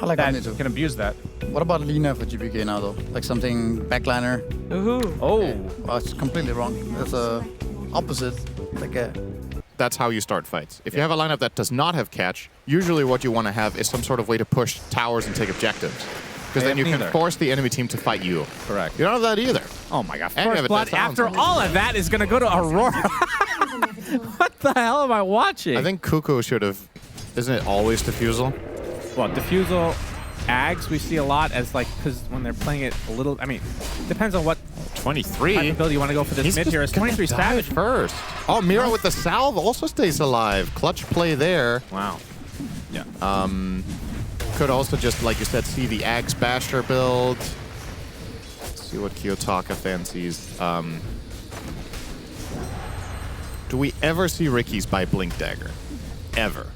I like that Omni too. can abuse that. What about Lina for GPK now though? Like something backliner? Ooh. Oh. Oh, it's completely wrong. That's a opposite. Like a... That's how you start fights. If you have a lineup that does not have catch, usually what you want to have is some sort of way to push towers and take objectives. Because then you can force the enemy team to fight you. Correct. You don't have that either. Oh my god. And you have First a blood death after sound. all of that is going to go to Aurora. What the hell am I watching? I think Cuckoo should have... Isn't it always Diffusal? Well, Diffusal, Ags, we see a lot as like, because when they're playing it a little, I mean, depends on what 23. type of build you want to go for this mid here. Is 23 Savage first. Oh, Mira with the salve also stays alive. Clutch play there. Wow. Yeah. Could also just, like you said, see the Axe Basher build. Let's see what Kiyotaka fancies. Do we ever see Ricky's by Blink Dagger? Ever?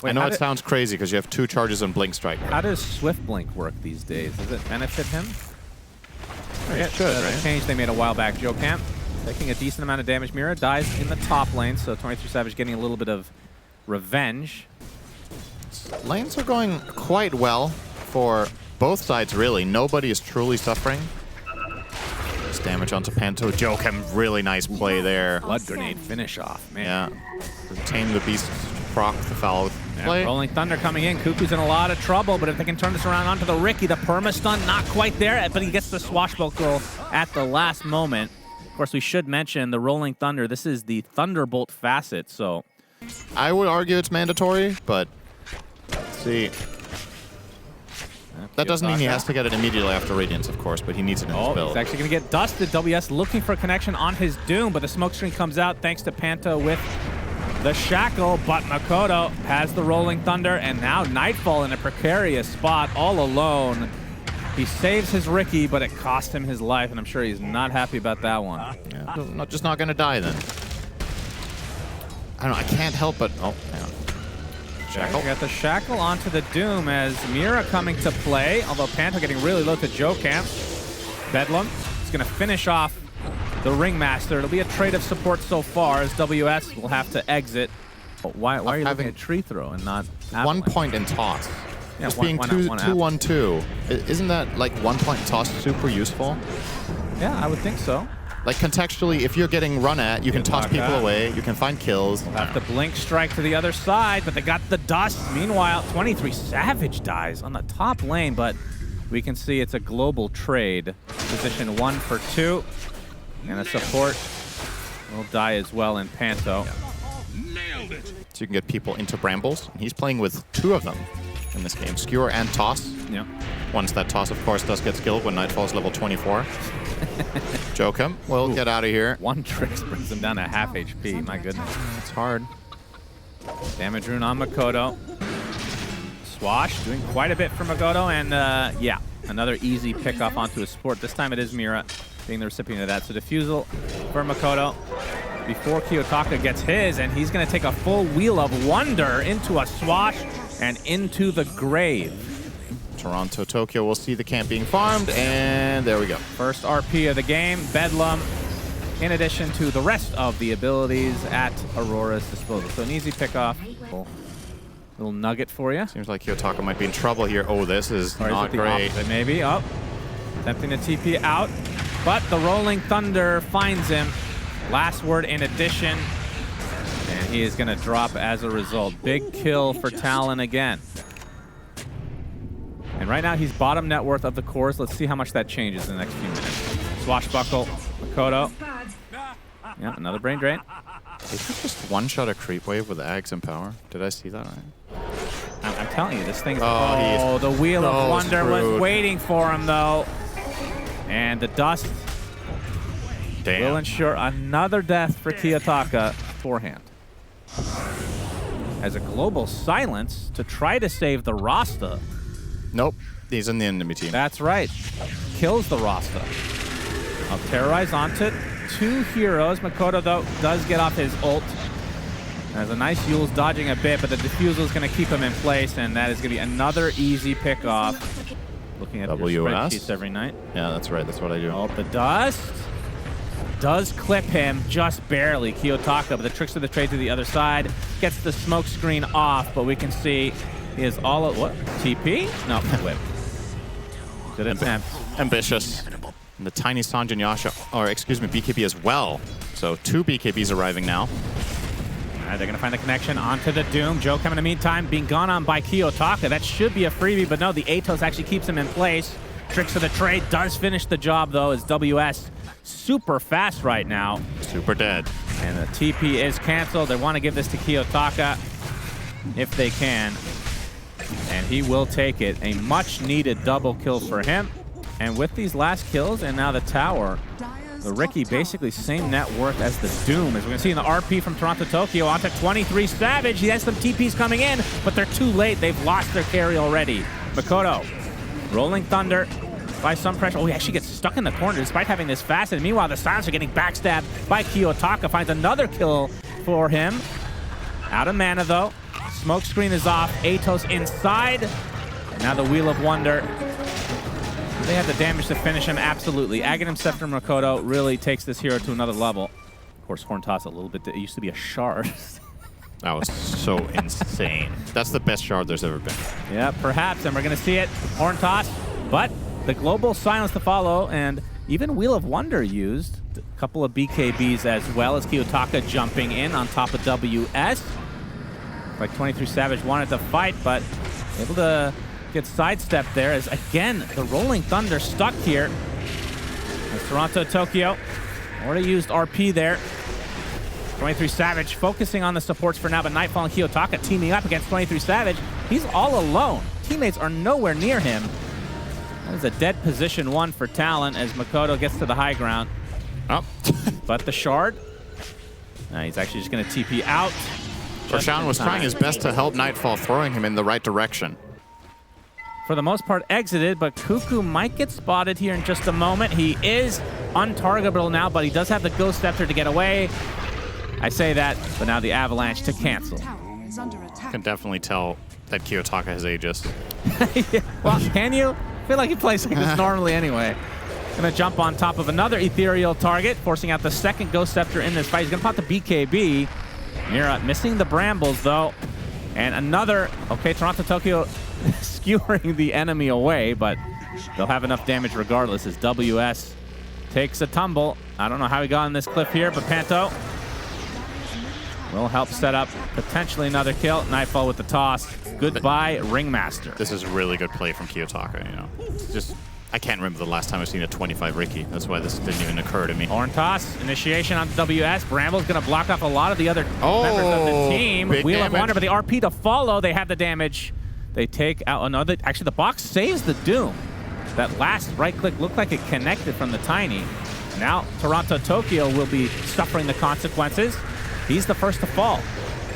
Wait, I know it sounds crazy because you have 2 charges on Blink Strike. How does Swift Blink work these days? Does it benefit him? It should, right? The change they made a while back. Joe Camp taking a decent amount of damage. Mira dies in the top lane, so 23 Savage getting a little bit of revenge. Lanes are going quite well for both sides, really. Nobody is truly suffering. This damage onto Panto. Joe Camp, really nice play there. Blood Grenade finish off, man. Yeah. Tame the beast, proc the foul play. Rolling Thunder coming in. Cuckoo's in a lot of trouble, but if they can turn this around onto the Ricky, the perma-stun not quite there, but he gets the swashbuckle at the last moment. Of course, we should mention the Rolling Thunder. This is the Thunderbolt facet, so... I would argue it's mandatory, but let's see. That doesn't mean he has to get it immediately after Radiance, of course, but he needs it in his build. He's actually going to get dusted. WS looking for a connection on his Doom, but the smoke screen comes out thanks to Panto with the Shackle, but Makoto has the Rolling Thunder, and now Nightfall in a precarious spot all alone. He saves his Ricky, but it cost him his life, and I'm sure he's not happy about that one. Yeah, just not going to die then. I don't know, I can't help but... Oh, hang on. Shackle. Got the Shackle onto the Doom as Mira coming to play, although Panto getting really low to Joe Camp. Bedlam is going to finish off the Ringmaster. It'll be a trade of support so far as WS will have to exit. But why are you having a tree throw and not Avalanche? 1 point in toss. Yeah, just being 2-1-2. Isn't that like 1 point in toss super useful? Yeah, I would think so. Like contextually, if you're getting run at, you can toss people away, you can find kills. We'll have to blink strike to the other side, but they got the dust. Meanwhile, 23 Savage dies on the top lane, but we can see it's a global trade. Position 1 for 2. And a support will die as well in Panto. Nailed it. So you can get people into Brambles. And he's playing with 2 of them in this game, Skewer and Toss. Yeah. Once that Toss, of course, does get skilled when Nightfall's level 24. Jokum will get out of here. 1 Trix brings him down to half HP. My goodness. It's hard. Damage rune on Makoto. Swash doing quite a bit for Makoto, and yeah, another easy pick-off onto a support. This time it is Mira being the recipient of that. So Diffusal for Makoto before Kiyotaka gets his, and he's going to take a full Wheel of Wonder into a Swash and into the grave. Toronto, Tokyo will see the camp being farmed, and there we go. First RP of the game, Bedlam, in addition to the rest of the abilities at Aurora's disposal. So an easy pick-off. Little nugget for you. Seems like Kiyotaka might be in trouble here. Oh, this is not great. Opposite, maybe. Oh, attempting to TP out, but the Rolling Thunder finds him. Last word in addition, and he is going to drop as a result. Big kill for Talon again. And right now, he's bottom net worth of the cores. Let's see how much that changes in the next few minutes. Swashbuckle, Makoto. Yeah, another brain drain. Did he just one-shot a creep wave with Ags and power? Did I see that right? I'm telling you, this thing's... Oh, the Wheel of Wonder screwed. was waiting for him, though. And the dust will ensure another death for Kiyotaka forehand. As a global silence to try to save the Rasta. Nope, he's in the enemy team. That's right. Kills the Rasta. I'll terrorize onto it. 2 heroes. Makoto, though, does get off his ult. There's a nice Yule's dodging a bit, but the Diffusal is going to keep him in place, and that is going to be another easy pickoff. Looking at your spreadsheets every night. Yeah, that's right. That's what I do. Oh, the dust. does clip him just barely. Kiyotaka, but the tricks of the trade to the other side. Gets the smoke screen off, but we can see he is all at what? TP? No, whip. Good attempt. Ambitious. And the tiny Sanjin Yasha, or excuse me, BKB as well. So 2 BKBs arriving now. All right, they're going to find the connection onto the Doom. Jokem in the meantime being gone on by Kiyotaka. That should be a freebie, but no, the Atos actually keeps him in place. Tricks of the trade does finish the job, though, as WS super fast right now. Super dead. And the TP is canceled. They want to give this to Kiyotaka if they can. And he will take it. A much-needed double kill for him. And with these last kills and now the tower, the Riki basically same net worth as the Doom. As we're going to see in the RP from Toronto Tokyo onto 23 Savage. He has some TPs coming in, but they're too late. They've lost their carry already. Makoto, Rolling Thunder by some pressure. Oh, he actually gets stuck in the corner despite having this fast. And meanwhile, the Silence are getting backstabbed by Kiyotaka. Finds another kill for him. Out of mana, though. Smoke screen is off. Atos inside. And now the Wheel of Wonder. Do they have the damage to finish him? Absolutely. Aghanim Scepter Makoto really takes this hero to another level. Of course, Horn Toss a little bit. It used to be a shard. That was so insane. That's the best shard there's ever been. Yeah, perhaps. And we're going to see it. Horn Toss. But the global silence to follow. And even Wheel of Wonder used. A couple of BKBs as well as Kiyotaka jumping in on top of WS. Like 23 Savage wanted to fight, but able to get sidestepped there as, again, the Rolling Thunder stuck here. As Toronto Tokyo already used RP there. 23 Savage focusing on the supports for now, but Nightfall and Kiyotaka teaming up against 23 Savage. He's all alone. Teammates are nowhere near him. That is a dead position 1 for Talon as Makoto gets to the high ground. Oh. But the shard, he's actually just going to TP out. Roshan was trying his best to help Nightfall, throwing him in the right direction. For the most part, exited, but Cuckoo might get spotted here in just a moment. He is untargetable now, but he does have the Ghost Scepter to get away. I say that, but now the Avalanche to cancel. Can definitely tell that Kiyotaka has Aegis. Yeah. Well, can you? I feel like he plays like this normally anyway. Gonna jump on top of another ethereal target, forcing out the second Ghost Scepter in this fight. He's gonna pop the BKB. Mira missing the brambles, though. And another, okay, Toronto Tokyo skewering the enemy away, but they'll have enough damage regardless as WS takes a tumble. I don't know how he got on this cliff here, but Panto will help set up potentially another kill. Nightfall with the toss. Goodbye, Ringmaster. This is really good play from Kiyotaka, you know. Just, I can't remember the last time I've seen a 25 Riki. That's why this didn't even occur to me. Horn Toss, initiation on WS. Bramble's going to block off a lot of the other members of the team. Wheel of Wonder, but the RP to follow. They have the damage. They take out another. Actually, the box saves the Doom. That last right click looked like it connected from the Tiny. Now, Toronto Tokyo will be suffering the consequences. He's the first to fall.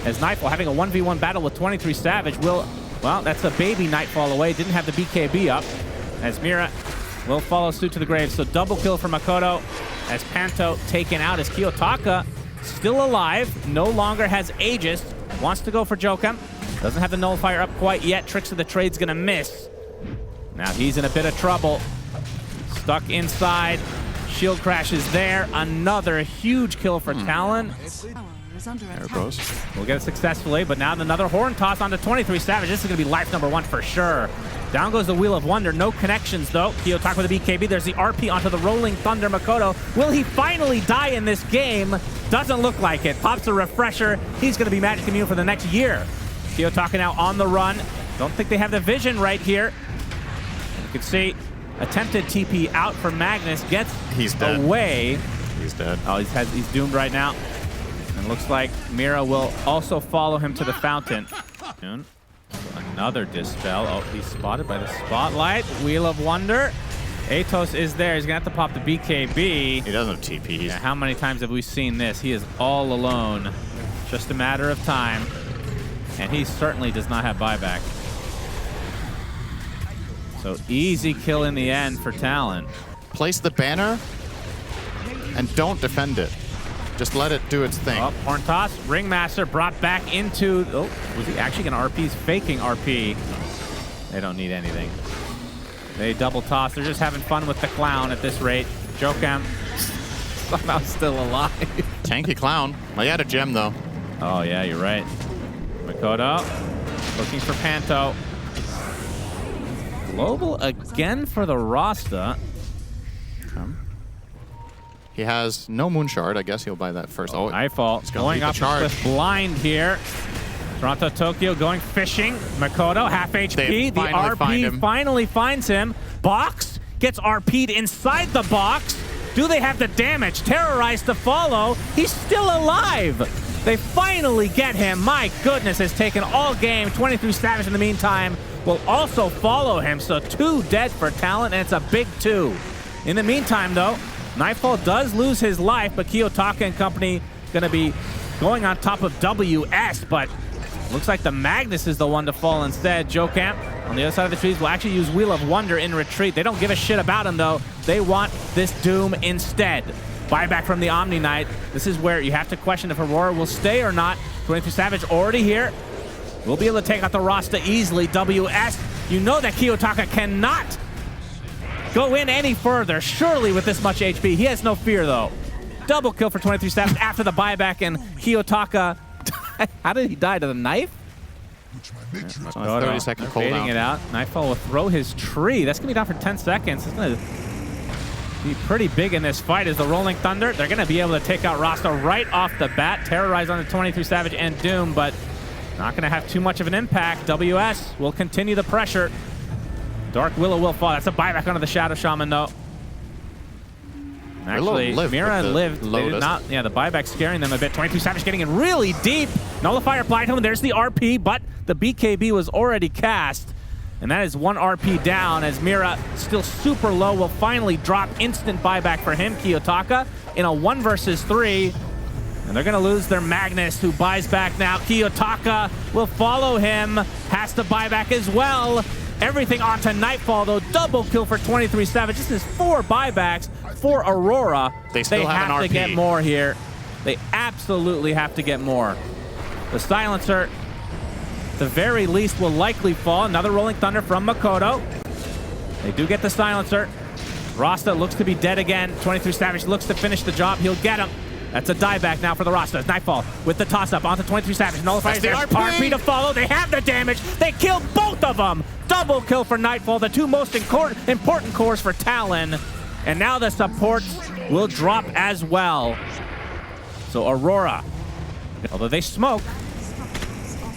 As Nightfall having a 1v1 battle with 23 Savage will, well, that's a baby Nightfall away. Didn't have the BKB up. As Mira will follow suit to the grave. So double kill for Makoto as Panto taken out as Kiyotaka still alive, no longer has Aegis, wants to go for Jokem. Doesn't have the nullifier up quite yet. Tricks of the Trade's gonna miss. Now he's in a bit of trouble. Stuck inside. Shield crash is there. Another huge kill for Talon. There it goes. We'll get it successfully, but now another Horn Toss onto 23 Savage. This is going to be life number 1 for sure. Down goes the Wheel of Wonder. No connections, though. Kiyotaka with the BKB. There's the RP onto the Rolling Thunder Makoto. Will he finally die in this game? Doesn't look like it. Pops a refresher. He's going to be magic immune for the next year. Kiyotaka now on the run. Don't think they have the vision right here. You can see attempted TP out for Magnus. Gets dead. Away. He's dead. Oh, he's doomed right now. And looks like Mira will also follow him to the fountain. Another dispel. Oh, he's spotted by the spotlight. Wheel of Wonder. Atos is there. He's going to have to pop the BKB. He doesn't have TP. Yeah, how many times have we seen this? He is all alone. Just a matter of time. And he certainly does not have buyback. So easy kill in the end for Talon. Place the banner and don't defend it. Just let it do its thing. Oh, Horn Toss. Ringmaster brought back into... Oh, was he actually going to RP? He's faking RP. They don't need anything. They double toss. They're just having fun with the clown at this rate. Jokem somehow still alive. Tanky Clown. Well, he had a gem, though. Oh, yeah, you're right. Makoto looking for Panto. Global again for the Rasta. He has no Moon Shard. I guess he'll buy that first. Oh, Nightfall going up with blind here. Toronto Tokyo going fishing. Makoto, half HP. The RP finally finds him. Box gets RP'd inside the box. Do they have the damage? Terrorized to follow. He's still alive. They finally get him. My goodness, has taken all game. 23 Savage in the meantime will also follow him. So 2 dead for Talon, and it's a big 2. In the meantime, though, Nightfall does lose his life, but Kiyotaka and company going to be going on top of WS, but looks like the Magnus is the one to fall instead. Joe Camp on the other side of the trees will actually use Wheel of Wonder in retreat. They don't give a shit about him, though. They want this Doom instead. Buyback from the Omni Knight. This is where you have to question if Aurora will stay or not. 23 Savage already here. We'll be able to take out the Rasta easily. WS, you know that Kiyotaka cannot go in any further, surely, with this much HP. He has no fear, though. Double kill for 23 Savage after the buyback, and Kiyotaka... How did he die? To the knife? That's on a 30-second cooldown. Fading it out. Nightfall will throw his tree. That's going to be down for 10 seconds. It's going to be pretty big in this fight as the Rolling Thunder. They're going to be able to take out Rasta right off the bat. Terrorize on the 23 Savage and Doom, but not going to have too much of an impact. WS will continue the pressure. Dark Willow will fall. That's a buyback onto the Shadow Shaman, though. Actually, Mira lived. They did not. Yeah, the buyback scaring them a bit. 22 Savage getting in really deep. Nullifier applied to him. There's the RP, but the BKB was already cast. And that is 1 RP down as Mira, still super low, will finally drop. Instant buyback for him, Kiyotaka, in a 1 versus 3. And they're going to lose their Magnus, who buys back now. Kiyotaka will follow him. Has to buy back as well. Everything onto Nightfall, though. Double kill for 23 Savage. This is 4 buybacks for Aurora. They have to get more here. They absolutely have to get more. The Silencer, at the very least, will likely fall. Another Rolling Thunder from Makoto. They do get the Silencer. Rasta looks to be dead again. 23 Savage looks to finish the job. He'll get him. That's a dieback now for the Rasta. Nightfall with the toss-up onto 23 Savage. Nullifiers there. RP to follow. They have the damage. They killed both of them. Double kill for Nightfall. The 2 most important cores for Talon. And now the supports will drop as well. So Aurora, although they smoke,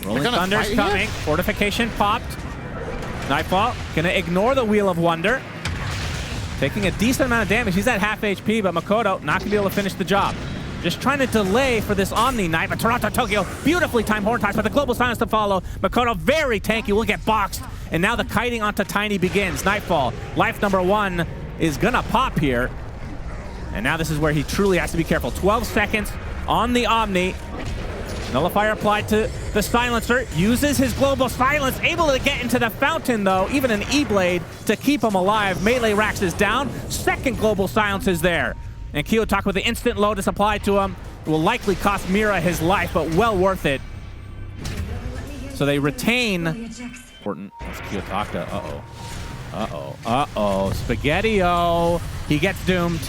Rolling Thunder's coming. Fortification popped. Nightfall gonna ignore the Wheel of Wonder. Taking a decent amount of damage. He's at half HP, but Makoto not gonna be able to finish the job. Just trying to delay for this Omni Knight, but Toronto Tokyo beautifully timed Horn Toss, but the Global Silence to follow. Makoto very tanky, will get boxed. And now the kiting onto Tiny begins. Nightfall, life number 1 is gonna pop here. And now this is where he truly has to be careful. 12 seconds on the Omni. Nullifier applied to the Silencer. Uses his Global Silence. Able to get into the fountain, though. Even an E-Blade to keep him alive. Melee Rax is down. Second Global Silence is there. And Kiyotaka with the instant Lotus applied to him. It will likely cost Mira his life, but well worth it. So they retain... Important. That's Kiyotaka. Uh-oh. Uh-oh. Uh-oh. Spaghetti-O. He gets doomed.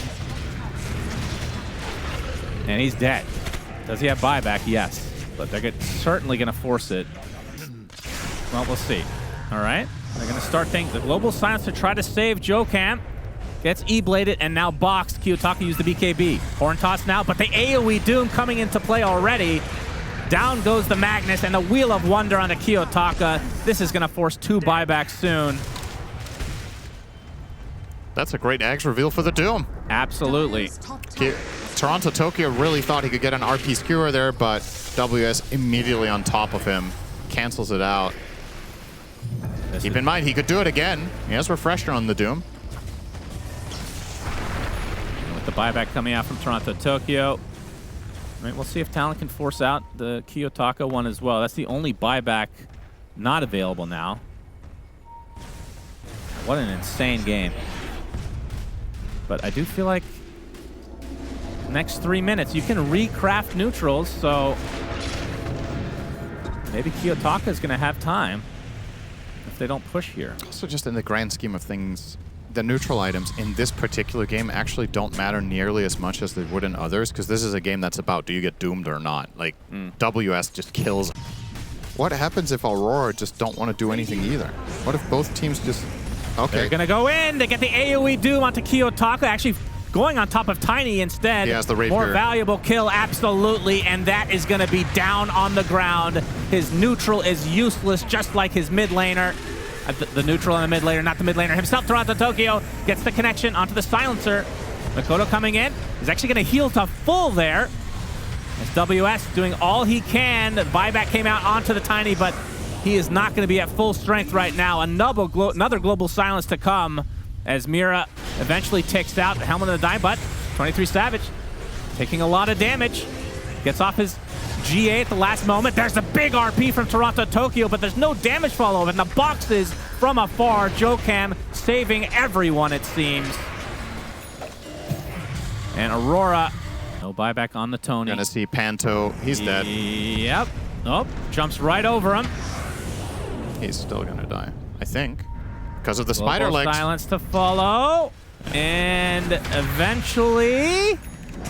And he's dead. Does he have buyback? Yes. But they're certainly going to force it. Well, we'll see. All right. They're going to start things. The Global Silence to try to save Joe Camp. Gets E-bladed and now boxed. Kiyotaka used the BKB. Horn Toss now, but the AoE Doom coming into play already. Down goes the Magnus and the Wheel of Wonder onto Kiyotaka. This is going to force 2 buybacks soon. That's a great Axe reveal for the Doom. Absolutely. Toronto Tokyo really thought he could get an RP skewer there, but WS immediately on top of him. Cancels it out. Keep in mind, he could do it again. He has Refresher on the Doom. With the buyback coming out from Toronto Tokyo. Right, we'll see if Talon can force out the Kiyotaka one as well. That's the only buyback not available now. What an insane game. But I do feel like next 3 minutes you can recraft neutrals, so maybe Kiyotaka is going to have time if they don't push here. Also, just in the grand scheme of things, the neutral items in this particular game actually don't matter nearly as much as they would in others, because this is a game that's about do you get doomed or not. Like, WS just kills. What happens if Aurora just don't want to do anything either? What if both teams just... Okay. They're going to go in. They get the AoE Doom onto Kiyotaka, actually going on top of Tiny instead. He has the rapier. More valuable kill, absolutely, and that is going to be down on the ground. His neutral is useless, just like his mid laner. The neutral and the mid laner, not the mid laner himself. Toronto Tokyo gets the connection onto the silencer. Makoto coming in. He's actually going to heal to full there. As WS doing all he can. Buyback came out onto the Tiny, but he is not going to be at full strength right now. Another global silence to come as Mira eventually ticks out. Helmet of the die, but 23 Savage taking a lot of damage. Gets off his GA at the last moment. There's a big RP from Toronto Tokyo, but there's no damage follow-up. And the boxes from afar, Jocam saving everyone, it seems. And Aurora, no buyback on the Tony. Gonna see Panto. He's dead. Yep. Oh, jumps right over him. He's still gonna die, I think, because of the spider legs. Silence to follow, and eventually.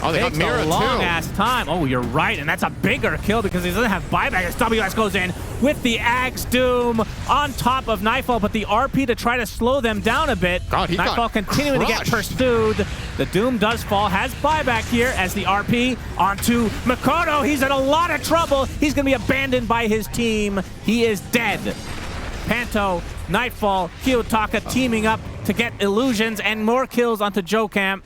Oh, they got Mira too. Takes a long-ass time. Oh, you're right, and that's a bigger kill because he doesn't have buyback as WS goes in with the Axe Doom on top of Nightfall, but the RP to try to slow them down a bit. God, he Nightfall got continuing crushed. to get pursued. The Doom does fall, has buyback here as the RP onto Makoto. He's in a lot of trouble. He's going to be abandoned by his team. He is dead. Panto, Nightfall, Kiyotaka teaming up to get illusions and more kills onto Jocam.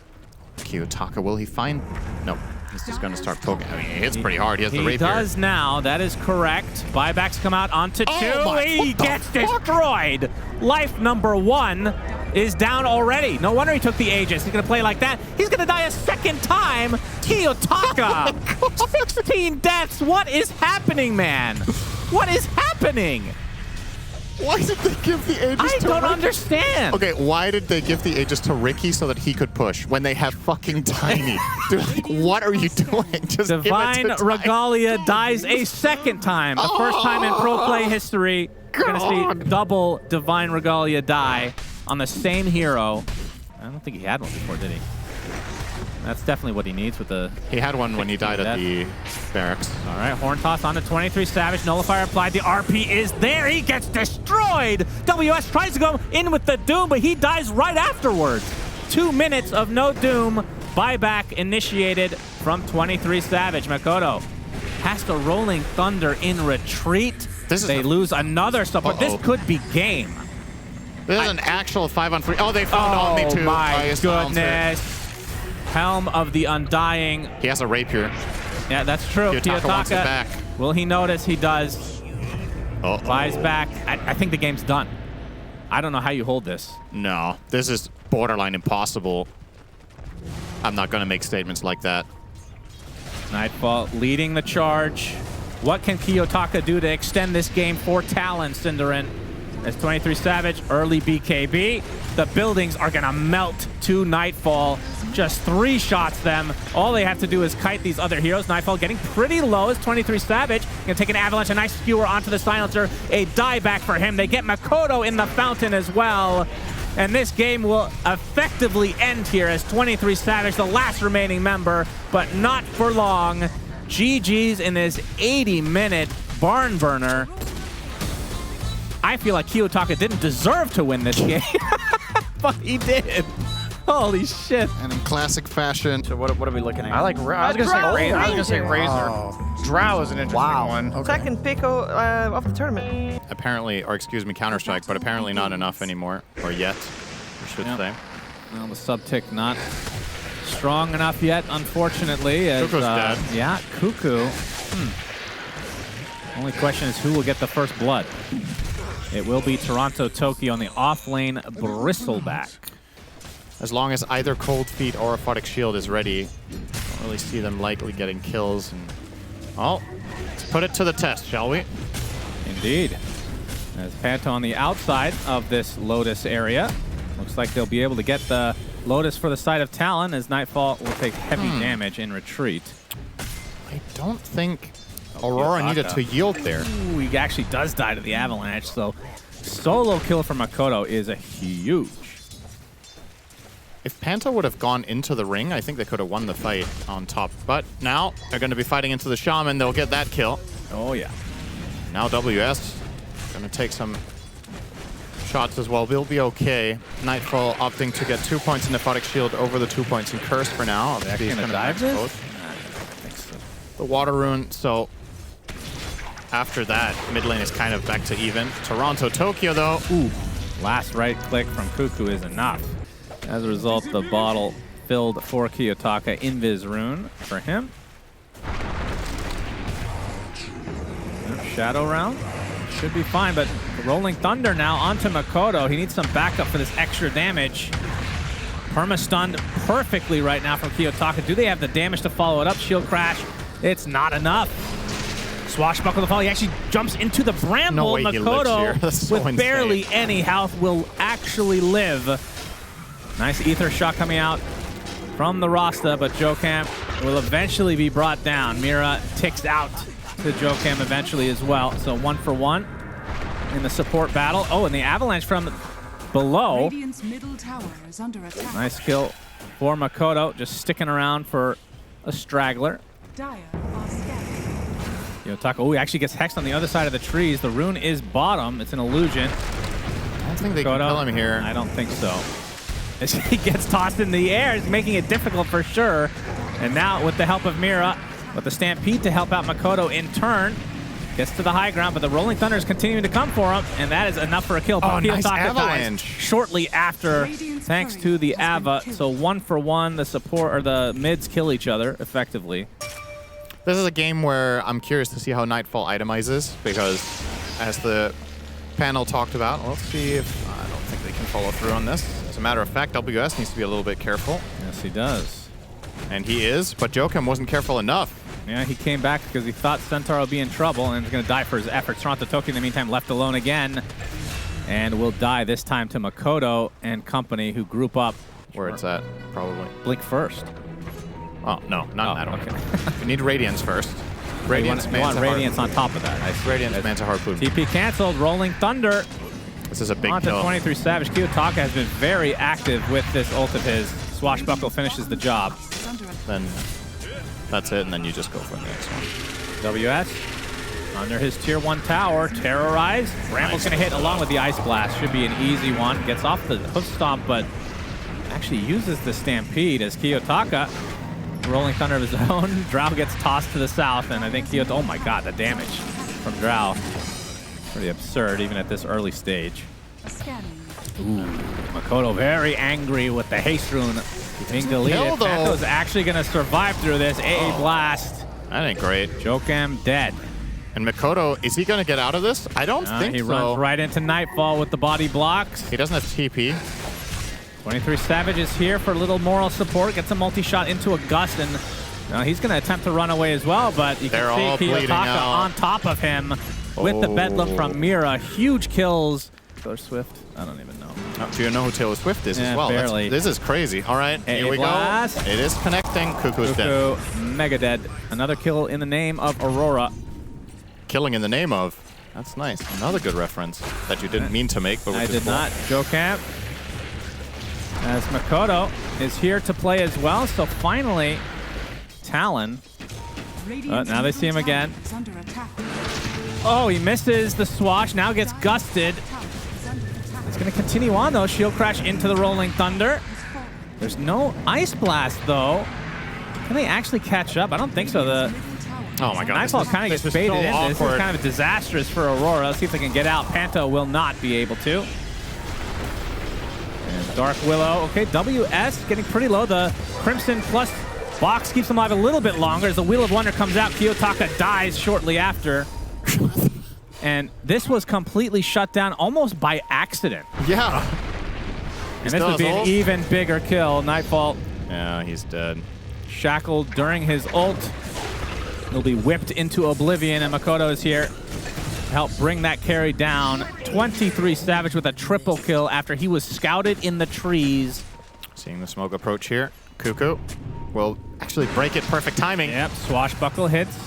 Kiyotaka, will he find... No, he's just going to start poking. I mean, he hits pretty hard. He has the rapier. He does now. That is correct. Buybacks come out onto 2. He gets destroyed. Life number 1 is down already. No wonder he took the Aegis. He's going to play like that. He's going to die a second time. Kiyotaka. 16 deaths. What is happening, man? What is happening? Why did they give the Aegis to I don't Ricky? understand. Okay, why did they give the Aegis to Ricky so that he could push when they have fucking Tiny? Dude, like, what are you doing? Just Divine give it to Regalia dies a second time. The first time in pro play history. We're going to see double Divine Regalia die on the same hero. I don't think he had one before, did he? That's definitely what he needs with the... He had one when he died at the barracks. All right, Horn Toss onto 23 Savage. Nullifier applied. The RP is there. He gets destroyed. WS tries to go in with the Doom, but he dies right afterwards. 2 minutes of no Doom. Buyback initiated from 23 Savage. Makoto has the Rolling Thunder in retreat. They lose another support. This could be game. This is an actual 5-on-3. Oh, they found Omni too. Oh my goodness. Helm of the Undying. He has a rapier. Yeah, that's true. Kiyotaka wants it back. Will he notice? He does. Buys back. I think the game's done. I don't know how you hold this. No, this is borderline impossible. I'm not going to make statements like that. Nightfall leading the charge. What can Kiyotaka do to extend this game for Talon, SyndereN? As 23 Savage, early BKB. The buildings are going to melt to Nightfall. Just 3 shots them. All they have to do is kite these other heroes. Nightfall getting pretty low as 23 Savage. Going to take an avalanche, a nice skewer onto the silencer. A dieback for him. They get Makoto in the fountain as well. And this game will effectively end here as 23 Savage, the last remaining member, but not for long. GG's in this 80-minute barn burner. I feel like Kiyotaka didn't deserve to win this game, but he did. Holy shit. And in classic fashion. So what are we looking at? I like. I was gonna say Razor. Drow is an interesting one. Okay. Second pick of the tournament. Apparently, or excuse me, Counter-Strike, but apparently not enough anymore, or yet, I should say. Well, the sub-tick not strong enough yet, unfortunately. As, Cuckoo's dead. Yeah, Cuckoo. Only question is who will get the first blood. It will be Toronto Tokyo on the off-lane Bristleback. As long as either Cold Feet or Aphotic Shield is ready, I don't really see them likely getting kills. And oh, let's put it to the test, shall we? Indeed. As Panto on the outside of this Lotus area. Looks like they'll be able to get the Lotus for the side of Talon as Nightfall will take heavy damage in retreat. I don't think Aurora needed to yield there. Ooh, he actually does die to the avalanche, so solo kill from Makoto is a huge. If Panta would have gone into the ring, I think they could have won the fight on top. But now they're going to be fighting into the Shaman. They'll get that kill. Oh, yeah. Now WS going to take some shots as well. They'll be okay. Nightfall opting to get 2 points in Nephotic Shield over the 2 points in Curse for now. They're going to dive this? I don't think so. The Water Rune, so after that, mid lane is kind of back to even. Toronto, Tokyo though. Ooh, last right click from Cuckoo is enough. As a result, the bottle filled for Kiyotaka. Invis Rune for him. Shadow round. Should be fine, but Rolling Thunder now onto Makoto. He needs some backup for this extra damage. Perma-stunned perfectly right now from Kiyotaka. Do they have the damage to follow it up? Shield crash. It's not enough. Swashbuckle the fall. He actually jumps into the bramble. No way Makoto, so with insane. barely any health, will actually live. Nice ether shot coming out from the Rasta, but Jokam will eventually be brought down. Mira ticks out to Jokam eventually as well. So 1 for 1 in the support battle. Oh, and the avalanche from below. Radiant's middle tower is under attack. Nice kill for Makoto, just sticking around for a straggler. Dire are scattered. Kiyotaka, oh, he actually gets hexed on the other side of the trees. The rune is bottom. It's an illusion. I don't think they can kill him here. I don't think so. As he gets tossed in the air, it's making it difficult for sure. And now with the help of Mira, with the Stampede to help out Makoto in turn, gets to the high ground, but the Rolling Thunder is continuing to come for him, and that is enough for a kill. Oh, nice Kiyotaka avalanche. dies shortly after, thanks to the Ava. So 1 for 1, the support or the mids kill each other effectively. This is a game where I'm curious to see how Nightfall itemizes, because as the panel talked about, let's see if I don't think they can follow through on this. As a matter of fact, WS needs to be a little bit careful. Yes, he does. And he is, but Jokam wasn't careful enough. Yeah, he came back because he thought Centaur would be in trouble and is going to die for his efforts. Toronto Tokyo, in the meantime, left alone again. And will die this time to Makoto and company, who group up. Where it's at, probably. Blink first. Oh, no, not that one. Okay. We need Radiance first. Radiance, you want Radiance on top of that. I see. Radiance, Manta, Harpoon. TP canceled. Rolling Thunder. This is a big Onto kill. 23 Savage. Kiyotaka has been very active with this ult of his. Swashbuckle finishes the job. Then that's it, and then you just go for the next one. WS under his tier 1 tower. Terrorize. Bramble's going to hit along with the Ice Blast. Should be an easy one. Gets off the hoof stomp, but actually uses the Stampede as Kiyotaka, Rolling Thunder of his own. Drow gets tossed to the south, and I think Kiyotaka, oh my god, the damage from Drow. Pretty absurd, even at this early stage. Ooh, Makoto very angry with the haste rune being deleted. Panto's actually going to survive through this. AA Blast. That ain't great. Jokam dead. And Makoto, is he going to get out of this? I don't think he so. runs right into Nightfall with the body blocks. He doesn't have TP. 23 Savage is here for a little moral support. Gets a multi-shot into a gust, and he's going to attempt to run away as well, but you can see Kiyotaka on top of him with the Bedlam from Mira. Huge kills. Taylor Swift? I don't even know. Oh, do you know who Taylor Swift is as well? Barely. This is crazy. All right, here we go. It is connecting. Cuckoo's dead. Mega dead. Another kill in the name of Aurora. Killing in the name of. That's nice. Another good reference that you didn't mean to make, but I did not. Jokam, as Makoto is here to play as well. So finally, Talon. Now they see him again. Oh, he misses the swash. Now gets gusted. It's going to continue on, though. Shield crash into the Rolling Thunder. There's no Ice Blast, though. Can they actually catch up? I don't think so. Oh my god. Nightfall kind of gets baited in. This is kind of disastrous for Aurora. Let's see if they can get out. Panto will not be able to. And Dark Willow. Okay, WS getting pretty low. The Crimson plus box keeps them alive a little bit longer as the Wheel of Wonder comes out. Kiyotaka dies shortly after. And this was completely shut down almost by accident. Yeah. And this would be an even bigger kill. Nightfall. Yeah, he's dead. Shackled during his ult. He'll be whipped into oblivion, and Makoto is here to help bring that carry down. 23 Savage with a triple kill after he was scouted in the trees. Seeing the smoke approach here. Cuckoo will actually break it. Perfect timing. Yep, Swashbuckle hits.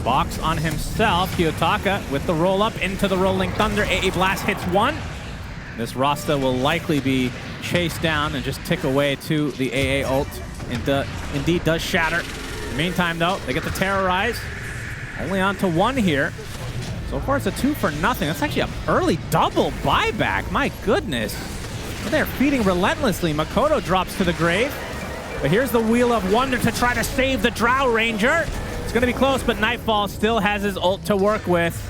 Box on himself. Kiyotaka with the roll up into the Rolling Thunder. AA Blast hits one. This Rasta will likely be chase down and just tick away to the AA ult. And indeed does shatter. In the meantime, though, they get the terrorize. Only on to 1 here. So far, it's a 2 for nothing. That's actually an early double buyback. My goodness. They're feeding relentlessly. Makoto drops to the grave. But here's the Wheel of Wonder to try to save the Drow Ranger. It's going to be close, but Nightfall still has his ult to work with.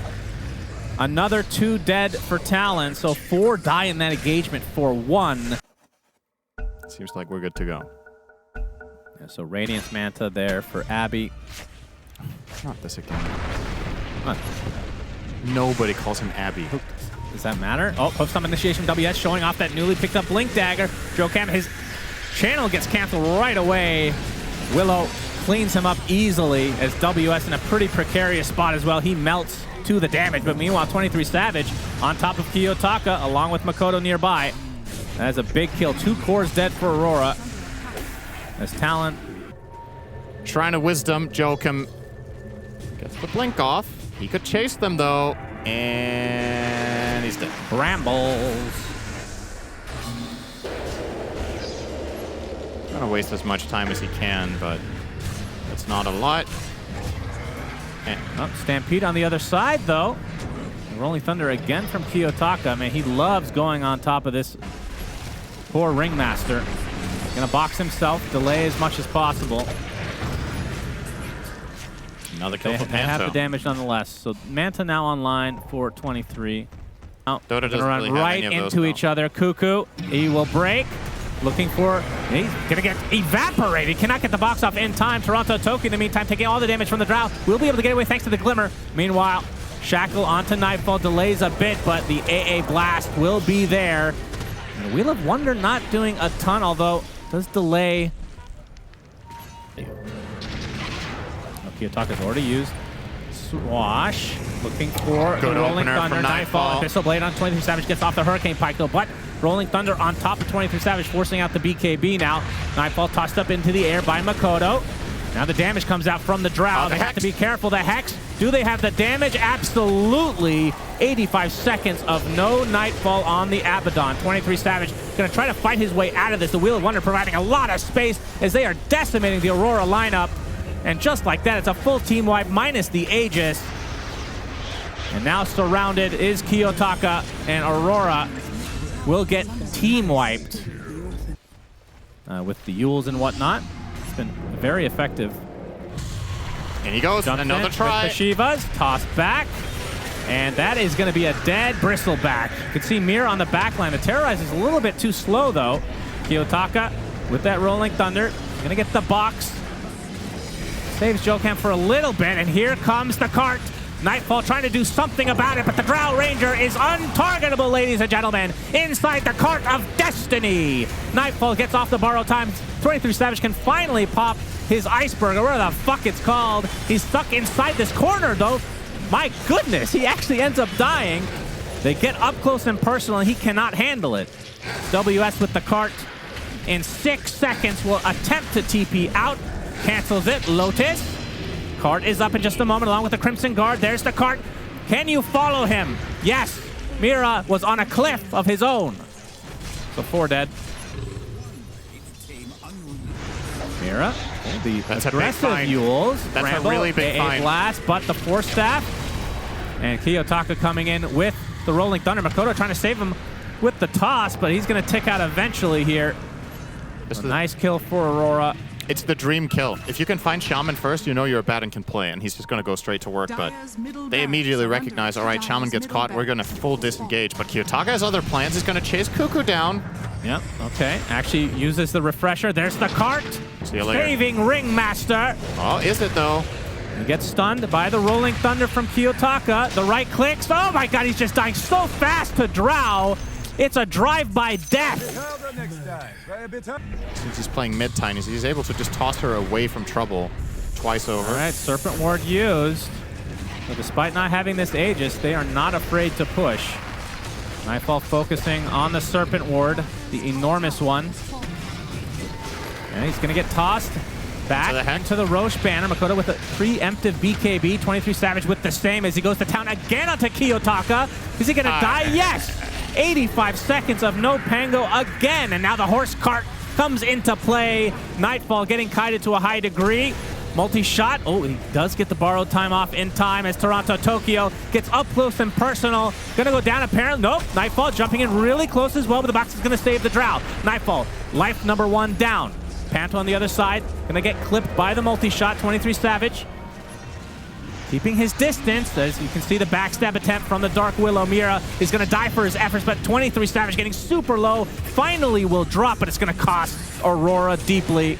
Another 2 dead for Talon, so 4 die in that engagement for 1. Seems like we're good to go. Yeah, so Radiance Manta there for Abby. Not this again. What? Nobody calls him Abby. Does that matter? Oh, post-up initiation from WS showing off that newly picked up Blink Dagger. Jocam, his channel gets canceled right away. Willow cleans him up easily as WS in a pretty precarious spot as well. He melts to the damage, but meanwhile 23 Savage on top of Kiyotaka along with Makoto nearby. That is a big kill. 2 cores dead for Aurora. As Talon trying to Wisdom, Joachim gets the blink off. He could chase them though, and he's dead. Brambles. Trying to waste as much time as he can, but that's not a lot. Oh, Stampede on the other side, though. Rolling Thunder again from Kiyotaka. Man, he loves going on top of this poor Ringmaster. Gonna box himself, delay as much as possible. Another kill for They have the Manta. damage nonetheless. So Manta now online for 23. Oh, Dota doesn't run really have right any of those into now. each other. Cuckoo, he will break. Looking for, he's gonna get evaporated. Cannot get the box off in time. Toronto Toki in the meantime taking all the damage from the Drow. Will be able to get away thanks to the Glimmer. Meanwhile, Shackle onto Nightfall, delays a bit, but the AA Blast will be there. And Wheel of Wonder not doing a ton, although does delay. Kiyotaka's already used Swash. Looking for Good the Rolling opener Thunder. from Nightfall. Pistol Blade on 23 Savage gets off the Hurricane Pike though, but Rolling Thunder on top of 23 Savage, forcing out the BKB now. Nightfall tossed up into the air by Makoto. Now the damage comes out from the Drow. They have to be careful. The Hex, do they have the damage? Absolutely. 85 seconds of no Nightfall on the Abaddon. 23 Savage gonna try to fight his way out of this. The Wheel of Wonder providing a lot of space as they are decimating the Aurora lineup. And just like that, it's a full team wipe minus the Aegis. And now surrounded is Kiyotaka, and Aurora will get team wiped with the Yules and whatnot. It's been very effective. And he goes, Jumps another in try. with the Shivas, tossed back. And that is going to be a dead Bristleback. You can see Mir on the back line. The Terrorize is a little bit too slow, though. Kiyotaka with that Rolling Thunder. Going to get the box. Saves Jocam for a little bit, and here comes the cart. Nightfall trying to do something about it, but the Drow Ranger is untargetable, ladies and gentlemen. Inside the cart of destiny. Nightfall gets off the borrow time. 23 Savage can finally pop his iceberg, or whatever the fuck it's called. He's stuck inside this corner, though. My goodness, he actually ends up dying. They get up close and personal, and he cannot handle it. WS with the cart in 6 seconds will attempt to TP out. Cancels it. Lotus. Cart is up in just a moment along with the Crimson Guard. There's the cart. Can you follow him? Yes. Mira was on a cliff of his own. So 4 dead. Mira. The That's a big aggressive find. Yules. That's Bramble, a really big AA find. Blast, but the Force Staff. And Kiyotaka coming in with the Rolling Thunder. Makoto trying to save him with the toss, but he's going to tick out eventually here. A nice kill for Aurora. It's the dream kill. If you can find Shaman first, you know you're bad and can play, and he's just going to go straight to work. But they immediately recognize, all right, Shaman gets caught, we're going to full disengage. But Kiyotaka has other plans. He's going to chase Cuckoo down. Yep, okay. Actually uses the refresher. There's the cart. See you later. Saving Ringmaster. Oh, is it though? He gets stunned by the Rolling Thunder from Kiyotaka. The right clicks. Oh my god, he's just dying so fast to Drow. It's a drive-by death. Since he's playing mid-tinies, he's able to just toss her away from trouble twice over. All right, Serpent Ward used. So despite not having this Aegis, they are not afraid to push. Nightfall focusing on the Serpent Ward, the enormous one. And he's going to get tossed back into the Roche banner. Makoto with a preemptive BKB. 23 Savage with the same as he goes to town again onto Kiyotaka. Is he going to die? Yes! 85 seconds of no Pango again, and now the horse cart comes into play. Nightfall getting kited to a high degree. Multi-shot. Oh, he does get the borrowed time off in time as Toronto Tokyo gets up close and personal. Gonna go down apparently. Nope. Nightfall jumping in really close as well, but the box is gonna save the Drow. Nightfall, life number 1 down. Panto on the other side, gonna get clipped by the multi-shot. 23 Savage keeping his distance. As you can see, the backstab attempt from the Dark Willow. Mira is gonna die for his efforts, but 23 Savage getting super low. Finally will drop, but it's gonna cost Aurora deeply.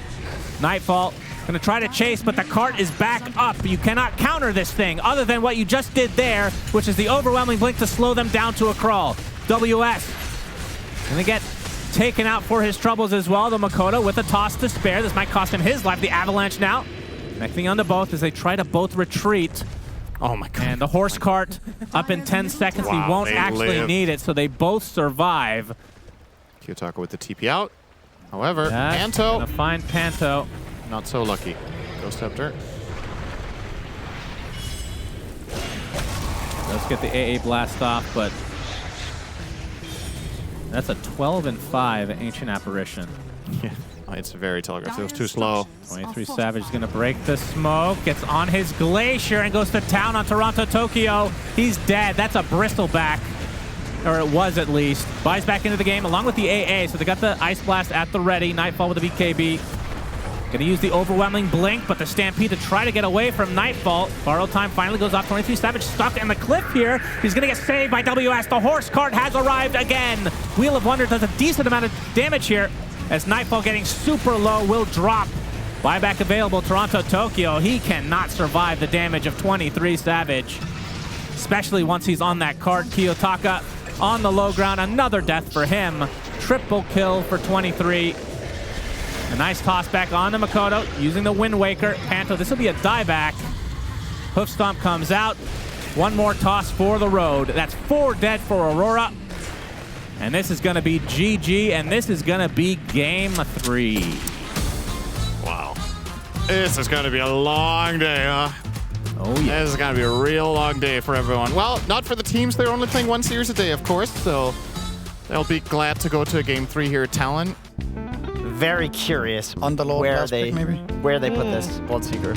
Nightfall gonna try to chase, but the cart is back up. You cannot counter this thing other than what you just did there, which is the overwhelming blink to slow them down to a crawl. WS gonna get taken out for his troubles as well. The Makoto with a toss to spare. This might cost him his life. The avalanche now connecting onto both as they try to both retreat. Oh my god. And the horse cart up in 10 seconds. Wow, he won't they actually live. need it, so they both survive. Kiyotaka with the TP out. However, That's Panto, gonna find Panto. not so lucky. Ghost Scepter. Let's get the AA blast off, but that's a 12-5 Ancient Apparition. Yeah, it's very telegraphed. It was too slow. 23 Savage is going to break the smoke, gets on his Glacier, and goes to town on Toronto Tokyo. He's dead. That's a bristleback, or it was at least. Buys back into the game along with the AA, so they got the Ice Blast at the ready. Nightfall with the BKB. Gonna use the overwhelming blink, but the Stampede to try to get away from Nightfall. Borrowed time finally goes off. 23 Savage stuck in the cliff here. He's gonna get saved by WS. The horse cart has arrived again. Wheel of Wonder does a decent amount of damage here as Nightfall getting super low will drop. Buyback available, Toronto Tokyo. He cannot survive the damage of 23 Savage, especially once he's on that cart. Kiyotaka on the low ground. Another death for him. Triple kill for 23. A nice toss back on to Makoto using the Wind Waker. Panto, this will be a dieback. Hoof Stomp comes out. One more toss for the road. That's 4 dead for Aurora. And this is going to be GG, and this is going to be game 3. Wow. This is going to be a long day, huh? Oh, yeah. This is going to be a real long day for everyone. Well, not for the teams. They're only playing 1 series a day, of course, so they'll be glad to go to game 3 here at Talon. Very curious On the low where last they pick, maybe? where they put this Bloodseeker.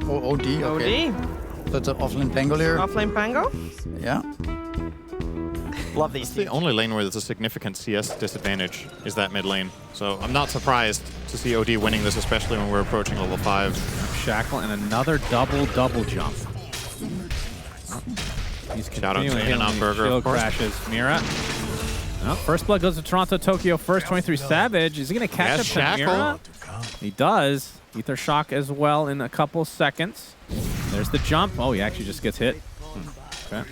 Oh, OD, okay. OD, That's an offlane Pangolier. offlane Pango. Yeah. Love these The teams. only lane where there's a significant CS disadvantage is that mid lane. So I'm not surprised to see OD winning this, especially when we're approaching level 5. Shackle and another double jump. He's Shout out to continuing In-N-Out healing. Burger, Shield of course. crashes. Mira. Oh, first blood goes to Toronto Tokyo first. 23 Savage. Is he going to catch Yes, up to Mira? He does. Ether Shock as well in a couple seconds. There's the jump. Oh, he actually just gets hit. Okay.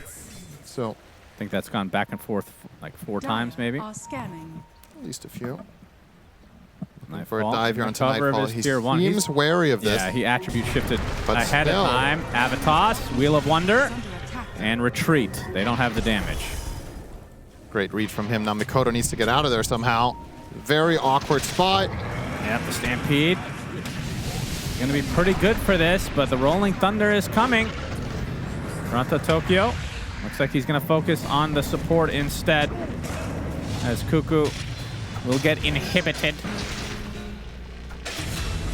So I think that's gone back and forth like 4 times maybe. Are scanning. at least a few. Nightfall. For a dive here onto Cover of Nightfall. his He tier 1. seems wary of this. Yeah, he attribute shifted But ahead still. of time. Avatos, Wheel of Wonder, Under attack. and retreat. They don't have the damage. Great read from him. Now Mikoto needs to get out of there somehow. Very awkward spot. Yep, the Stampede. Going to be pretty good for this, but the Rolling Thunder is coming. Toronto Tokyo. Looks like he's going to focus on the support instead, as Cuckoo will get inhibited.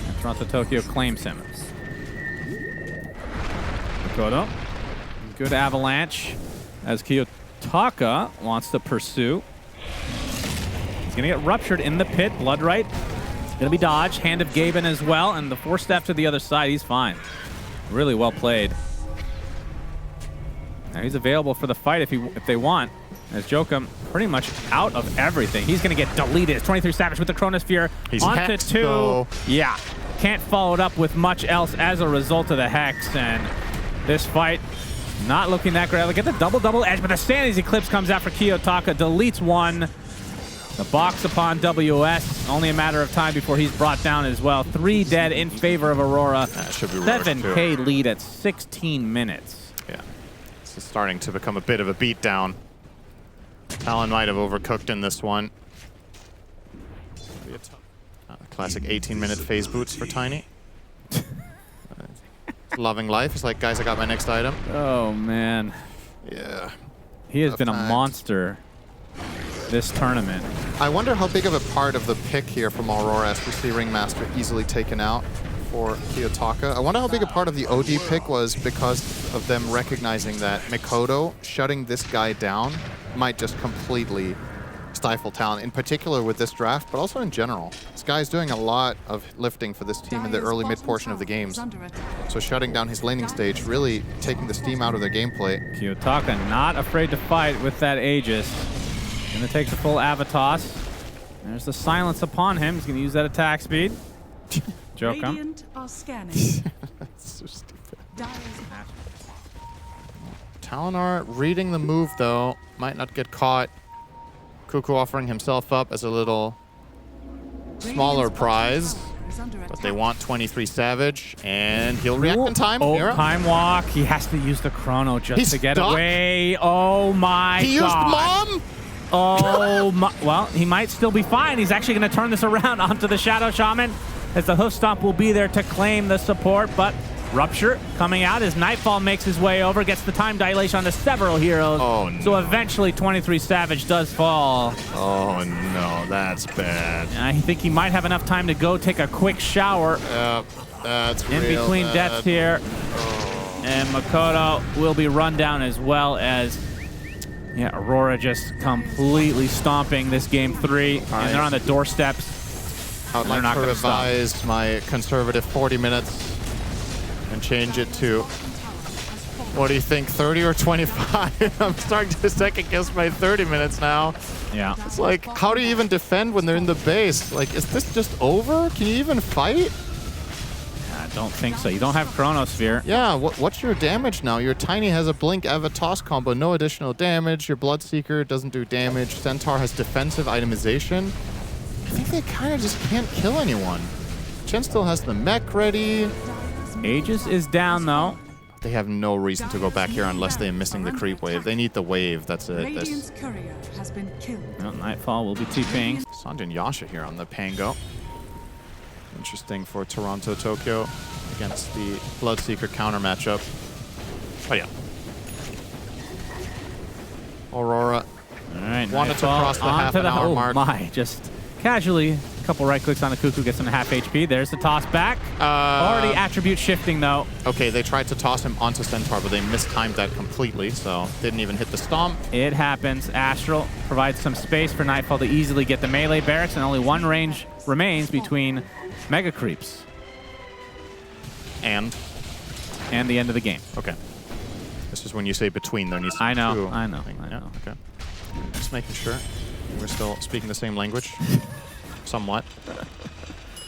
And Toronto Tokyo claims him. Makoto. Good avalanche as Kiyotaka wants to pursue. He's going to get ruptured in the pit. Blood right. Going to be dodged. Hand of Gaben as well. And the 4-step to the other side. He's fine. Really well played. Now he's available for the fight if they want. As Jokum pretty much out of everything. He's going to get deleted. It's 23 Savage with the Chronosphere. He's onto hexed, 2. though. Yeah. Can't follow it up with much else as a result of the Hex. And this fight not looking that great. Look at the double edge, but the Sanity's Eclipse comes out for Kiyotaka. Deletes 1. The box upon WS. Only a matter of time before he's brought down as well. 3 dead in favor of Aurora. That should be rushed, 7K lead at 16 minutes. Yeah. This is starting to become a bit of a beatdown. Talon might have overcooked in this one. Classic 18-minute phase boots for Tiny. Loving life. It's like, guys, I got my next item. Oh, man. Yeah. He has Tough been a times. monster this tournament. I wonder how big of a part of the pick here from Aurora as we see Ringmaster easily taken out for Kiyotaka. I wonder how big a part of the OD pick was because of them recognizing that Mikoto shutting this guy down might just completely stifle Talon, in particular with this draft, but also in general. This guy's doing a lot of lifting for this team in the early mid portion of the games. So shutting down his laning stage, really taking the steam out of their gameplay. Kiyotaka not afraid to fight with that Aegis. Gonna take the full Avatos. There's the silence upon him. He's gonna use that attack speed. Joke him. Radiant are scanning. That's so stupid. Dire's Talon are reading the move though, might not get caught. Cuckoo offering himself up as a little smaller prize, but they want 23 Savage, and he'll react in time. Oh, Mira. time walk. He has to use the chrono just to get stuck? away. Oh my He used god. Mom? Oh my. Well, he might still be fine. He's actually going to turn this around onto the Shadow Shaman, as the hoof stomp will be there to claim the support, but Rupture coming out as Nightfall makes his way over, gets the time dilation onto several heroes. Oh, no. So eventually 23 Savage does fall. Oh no, that's bad. I think he might have enough time to go take a quick shower That's in real between bad. deaths here. And Makoto will be run down, as well as Aurora just completely stomping this game 3. And they're on the doorsteps. I would like to revise my conservative 40 minutes and change it to, what do you think, 30 or 25? I'm starting to second guess my 30 minutes now. Yeah. It's like, how do you even defend when they're in the base? Like, is this just over? Can you even fight? I don't think so. You don't have Chronosphere. Yeah, what's your damage now? Your Tiny has a Blink Avatos combo, no additional damage. Your Bloodseeker doesn't do damage. Centaur has defensive itemization. I think they kind of just can't kill anyone. Chen still has the mech ready. Aegis is down, though. They have no reason to go back here unless they're missing the creep wave. They need the wave, that's it. Radiant's courier has been killed. Well, Nightfall will be TPing. Sanjin Yasha here on the Pango. Interesting for Toronto, Tokyo against the Bloodseeker counter matchup. Oh yeah. Aurora All right, wanted to Nightfall cross the onto half an hour mark. Oh my, just casually, a couple right clicks on the Cuckoo, gets him to half HP. There's the toss back. Already attribute shifting though. Okay, they tried to toss him onto Centaur, but they mistimed that completely, so didn't even hit the stomp. It happens. Astral provides some space for Nightfall to easily get the melee barracks, and only one range remains between Mega Creeps And the end of the game. okay. This is when you say between, there needs to be I know, two. I know. Yeah, okay. Just making sure we're still speaking the same language. Somewhat.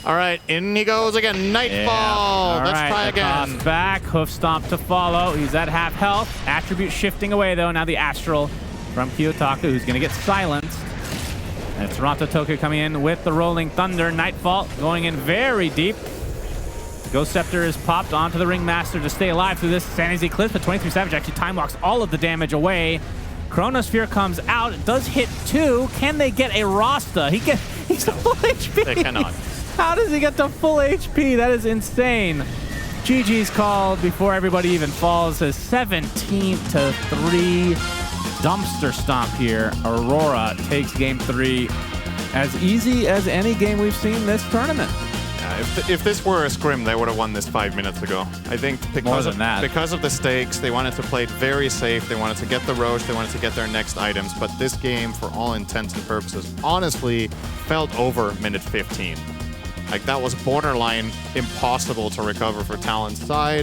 All right, in he goes again. Nightfall. Yeah. Let's right, try again. Toss back, hoof stomp to follow. He's at half health. Attribute shifting away though. Now the Astral from Kiyotaka, who's going to get silenced. And Toronto Tokyo coming in with the Rolling Thunder. Nightfall going in very deep. Ghost Scepter is popped onto the Ringmaster to stay alive through this Sandy's Eclipse, but 23 Savage actually time walks all of the damage away. Chronosphere comes out. It does hit 2. Can they get a Rasta? He's full HP. They cannot. How does he get to full HP? That is insane. GG's called before everybody even falls. A 17-3 dumpster stomp here. Aurora takes game 3 as easy as any game we've seen this tournament. If this were a scrim, they would have won this 5 minutes ago. I think because of the stakes, they wanted to play it very safe. They wanted to get the Roche. They wanted to get their next items. But this game, for all intents and purposes, honestly felt over minute 15. Like, that was borderline impossible to recover for Talon's side.